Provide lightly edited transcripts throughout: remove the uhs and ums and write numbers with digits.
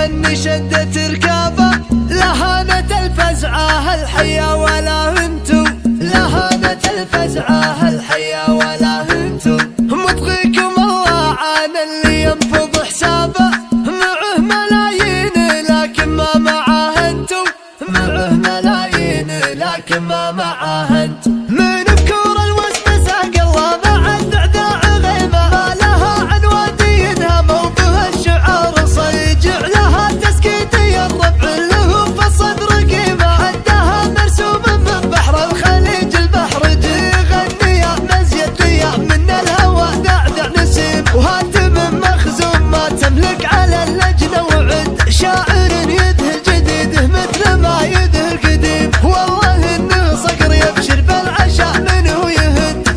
يغني شدة ركابه، لهانة الفزعة الحية ولا هنتو، لهانة الفزعة الحية ولا هنتو. مطغيكم الله عن اللي ينفض حسابه، معه ملايين لكن ما معاه انتو، معه ملايين لكن ما معاه انتو. من بكور الوسم ساق الله بعد اعداء غيمه، ما لها عنوان ينهم وبها الشعار صيجع، لها تسكيت الربع له في الصدر قيمه، عدها مرسوم من بحر الخليج البحر جي غني يا مزيد ليا من الهوى دعدع نسيم، وهاتم مخزوم ما تملك على اللجنه، وعد شاعر يدهر جديده مثل ما يدهر قديم، والله انه صقر يبشر بالعشاء منه يهد.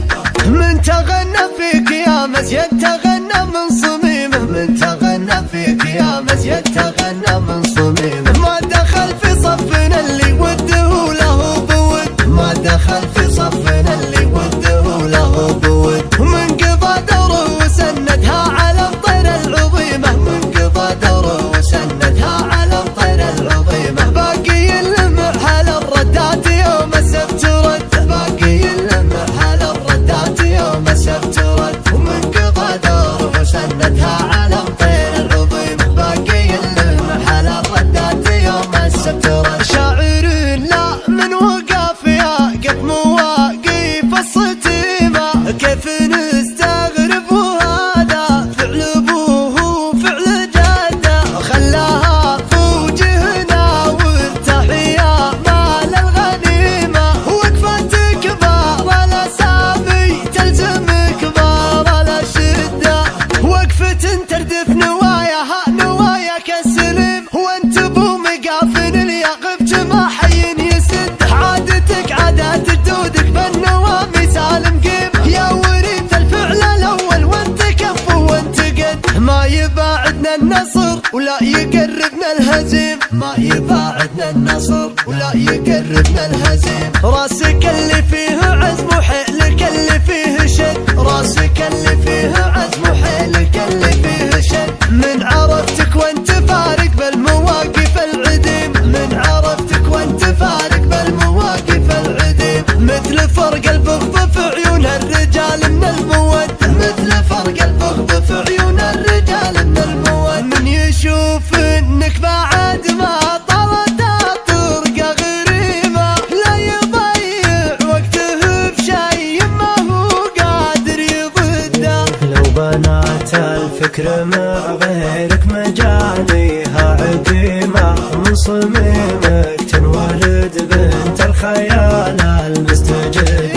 من تغنى فيك يا مزيد تغنى من صميمه، من تغنى فيك يا مزيد تغنى من صميمه، ما دخل في صفنا اللي وده له بود، ما دخل في صفنا اللي وده له بود. ومن قضى دوره وسندها على الطير العظيمه، من قضى دوره وسندها على الطير العظيمه، باقي يلمع على الردات يوم السبت رد، باقي يلمع على الردات يوم السبت رد. ومن قضى دوره وسندها على الطير العظيمه، باقي يلمع على الردات يوم السبت رد. شاعر لا من وقف يا قف مواقف الصتيمه، كيف نستغرب وهذا فعل ابوه فعل جده، خلاها في وجهنا والتحيه مال الغنيمه، وقفت كبار الاسامي تلزم كبار الاشده، وقفة تردف نواياها نواياك السليم، وانت بو مقافن اليقبت ما حي يسد، عادتك عادات جدودك بالنوامي سالم قيم، يا وريث الفعل الاول وانت كف وانت قد، ما يباعدنا النصر ولا يقربنا الهزيم، ما يباعدنا النصر ولا يقربنا الهزيم. راسك اللي فيه عزم وحيلك اللي فيه شد، راسك اللي فيه عزم وحيلك اللي فيه شد. من عرفتك وانت فارق بالمواقف العديم، من عرفتك وانت فارق بالمواقف العديم، مثل فرق البغض في عيون الرجال من المود، مثل فرق البغض في عيون الرجال من المود. من يشوف انك بعد ما طلت طرقه غريمه، لا يضيع وقته بشيء ما هو قادر يضده، لو بنات الفكر مع غيرك مجانيها عقيمة، من صميمك تنولد بنت الخيال المستجد.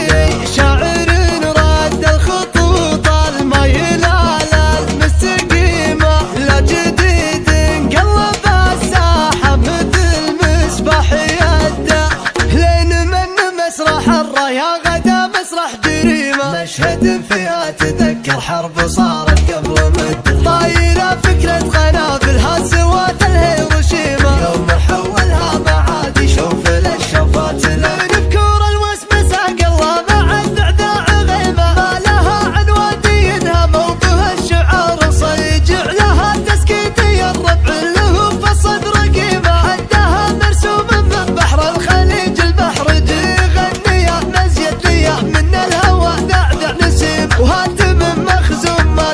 شاعر راد الخطوط الميلة المستقيمة، لا جديد انقلب الساحة مثل مصباح يده، لين من مسرح الراية غدا مسرح جريمة، مشهد فيها تذكر حرب صارت قبل مدة، طايرة فكرة قنابلها سوات الهيروشيما، يوم حولها معادي شوف للشفات. من بكور الوسم ساق الله بعد اعداء غيمه، ما لها عنوان ينهم وبها الشعار صيجع، لها تسكيت الربع له في الصدر قيمه، عدها مرسوم من بحر الخليج البحر جي غني يا مزيد ليا من الهوى دعدع نسيم، وهاتم مخزوم ما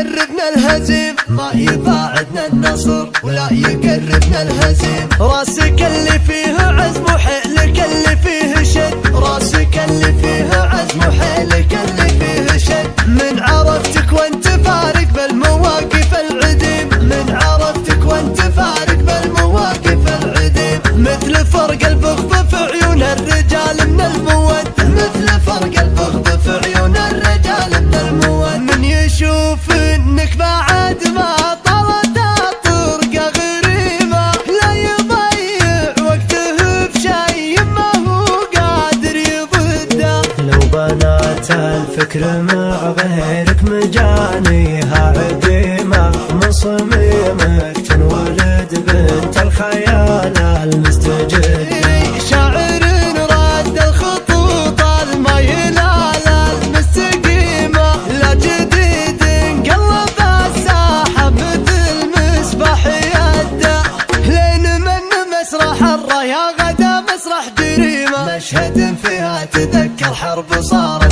يقربنا الهزيم، ما يباعدنا النصر ولا يقربنا الهزيم. راسك اللي فيه عزم وحيلك اللي فيه شد، راسك اللي فيه عزم وحيلك اللي فيه شد. من عرفتك وانت فارق بالمواقف العديم، من عرفتك وانت فارق بالمواقف العديم. مثل فرق البغض في عيون الرجال من المود، مثل فرق البغض في عيون الرجال من المود. من يشوف انك بعد ما طلت طرقة غريبة، لا يضيع وقته بشي ما هو قادر يضده. لو بنات الفكر مع غيرك مجانيها عديمة، من صميمك تنولد بنت الخيال المستجد. شاعر راد الخطوط الميلة المستقيمة، لا جديد انقلب الساحة مثل مصباح يده. لين من مسرح الراية غدا مسرح جريمة، مشهد فيها تذكر حرب صارت